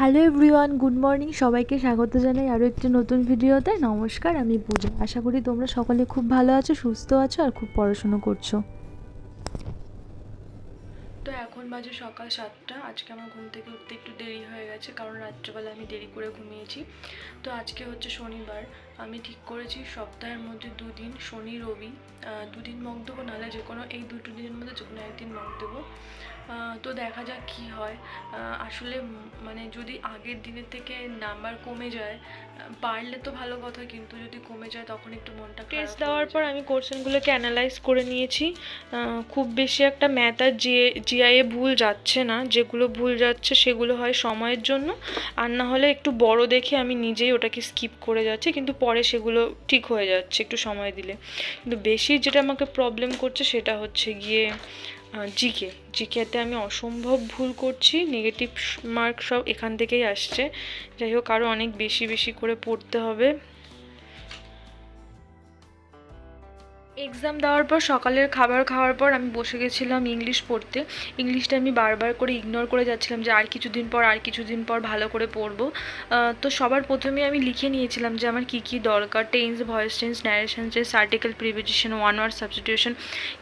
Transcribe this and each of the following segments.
Hello everyone, good morning. সবাইকে স্বাগত জানাই আরও একটি নতুন ভিডিওতে। নমস্কার, আমি পূজা। আশা করি তোমরা সকলে খুব ভালো আছো, সুস্থ আছো আর খুব পড়াশুনো করছো। তো এখন বাজে সকাল 7টা। আজকে আমার ঘুম থেকে উঠতে একটু দেরি হয়ে গেছে, কারণ রাত্রেবেলা আমি দেরি করে ঘুমিয়েছি। তো আজকে হচ্ছে শনিবার। আমি ঠিক করেছি সপ্তাহের মধ্যে দুদিন, শনি রবি, দুদিন মগ দেবো, নাহলে যে কোনো এই দুটো দিনের মধ্যে যে কোনো একদিন মগ দেবো। তো দেখা যাক কী হয়। আসলে মানে যদি আগের দিনের থেকে নাম্বার কমে যায়, বাড়লে তো ভালো কথা, কিন্তু যদি কমে যায় তখন একটু মনটা খারাপ। টেস্ট দেওয়ার পর আমি কোশ্চেনগুলোকে অ্যানালাইজ করে নিয়েছি। খুব বেশি একটা ম্যাথ আর জিআইয়ে ভুল যাচ্ছে না। যেগুলো ভুল যাচ্ছে সেগুলো হয় সময়ের জন্য, আর না হলে একটু বড় দেখে আমি নিজেই ওটাকে স্কিপ করে যাচ্ছি, কিন্তু পরে সেগুলো ঠিক হয়ে যাচ্ছে একটু সময় দিলে। কিন্তু বেশি যেটা আমাকে প্রবলেম করছে সেটা হচ্ছে গিয়ে জিকেতে আমি অসম্ভব ভুল করছি। নেগেটিভ মার্ক সব এখান থেকেই আসছে। যাই হোক, আরও অনেক বেশি বেশি করে পড়তে হবে। এক্সাম দেওয়ার পর সকালের খাবার খাওয়ার পর আমি বসে গেছিলাম ইংলিশ পড়তে। ইংলিশটা আমি বারবার করে ইগনোর করে যাচ্ছিলাম যে আর কিছুদিন পর ভালো করে পড়বো। তো সবার প্রথমে আমি লিখে নিয়েছিলাম যে আমার কী কী দরকার: tense, voice tense, narration change, article, preposition, one word substitution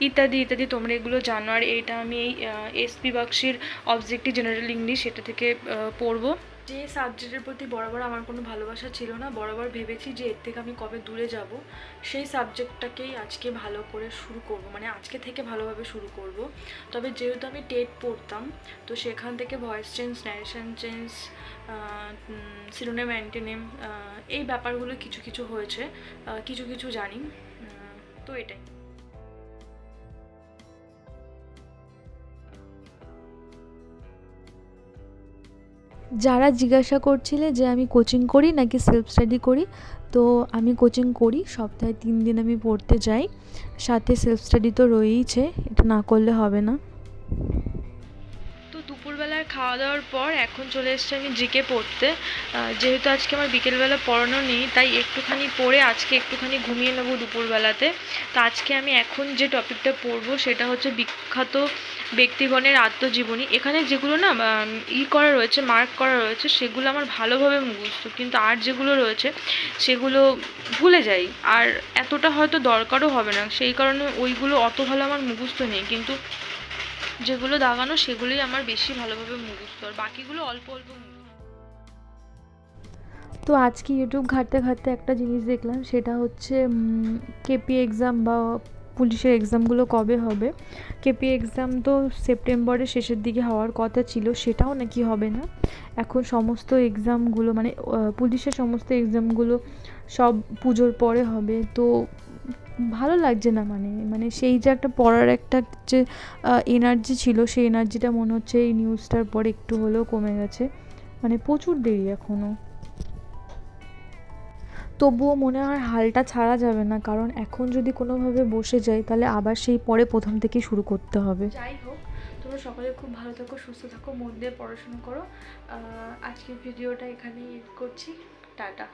ইত্যাদি ইত্যাদি। তোমরা এগুলো জানো। আর এইটা আমি এই এসপি বাক্সির অবজেক্টিভ জেনারেল ইংলিশ, এটা থেকে পড়বো। যে সাবজেক্টের প্রতি বরাবর আমার কোনো ভালোবাসা ছিল না, বরাবর ভেবেছি যে এর থেকে আমি কবে দূরে যাব, সেই সাবজেক্টটাকেই আজকে ভালো করে শুরু করব, মানে আজকে থেকে ভালোভাবে শুরু করব। তবে যেহেতু আমি টেট পড়তাম, তো সেখান থেকে voice change, narration change, synonym, antonym, এই ব্যাপারগুলো কিছু কিছু হয়েছে, কিছু কিছু জানি। তো এটাই। যারা জিজ্ঞাসা করছিলে যে আমি কোচিং করি নাকি সেলফ স্টাডি করি, তো আমি কোচিং করি। সপ্তাহে 3 দিন আমি পড়তে যাই, সাথে সেলফ স্টাডি তো রয়েইছে, এটা না করলে হবে না। তো দুপুরবেলার খাওয়া দাওয়ার পর এখন চলে এসেছি আমি জিকে পড়তে। যেহেতু আজকে আমার বিকেলবেলা পড়ানো নেই, তাই একটুখানি পড়ে আজকে একটুখানি ঘুমিয়ে নেবো দুপুরবেলাতে। তো আজকে আমি এখন যে টপিকটা পড়বো সেটা হচ্ছে বিখ্যাত ব্যক্তিগণের আত্মজীবনী। এখানে যেগুলো না করা রয়েছে, মার্ক করা রয়েছে, সেগুলো আমার ভালোভাবে মুখস্থ, কিন্তু আর যেগুলো রয়েছে সেগুলো ভুলে যাই, আর এতটা হয়তো দরকারও হবে না, সেই কারণে ওইগুলো অত ভালো আমার মুখস্থ নেই। কিন্তু যেগুলো দাগানো সেগুলোই আমার বেশি ভালোভাবে মুখস্থ, আর বাকিগুলো অল্প অল্প মুখস্থ। তো আজকে ইউটিউব ঘাঁটতে ঘাঁটতে একটা জিনিস দেখলাম, সেটা হচ্ছে কেপি এক্সাম বা পুলিশের এক্সামগুলো কবে হবে। কেপি এক্সাম তো সেপ্টেম্বরের শেষের দিকে হওয়ার কথা ছিল, সেটাও নাকি হবে না। এখন সমস্ত এক্সামগুলো, মানে পুলিশের সমস্ত এক্সামগুলো সব পুজোর পরে হবে। তো ভালো লাগছে না, মানে সেই যে একটা পড়ার একটা যে এনার্জি ছিল, সেই এনার্জিটা মনে হচ্ছে এই নিউজটার পর একটু হলেও কমে গেছে। মানে প্রচুর দেরি এখনও। তবুও মনে হয় হালটা ছাড়া যাবে না, কারণ এখন যদি কোনোভাবে বসে যাই তাহলে আবার সেই পরে প্রথম থেকেই শুরু করতে হবে। যাই হোক, তোমরা সকলে খুব ভালো থাকো, সুস্থ থাকো, মন দিয়ে পড়াশোনা করো। আজকের ভিডিওটা এখানেই এড করছি। টাটা।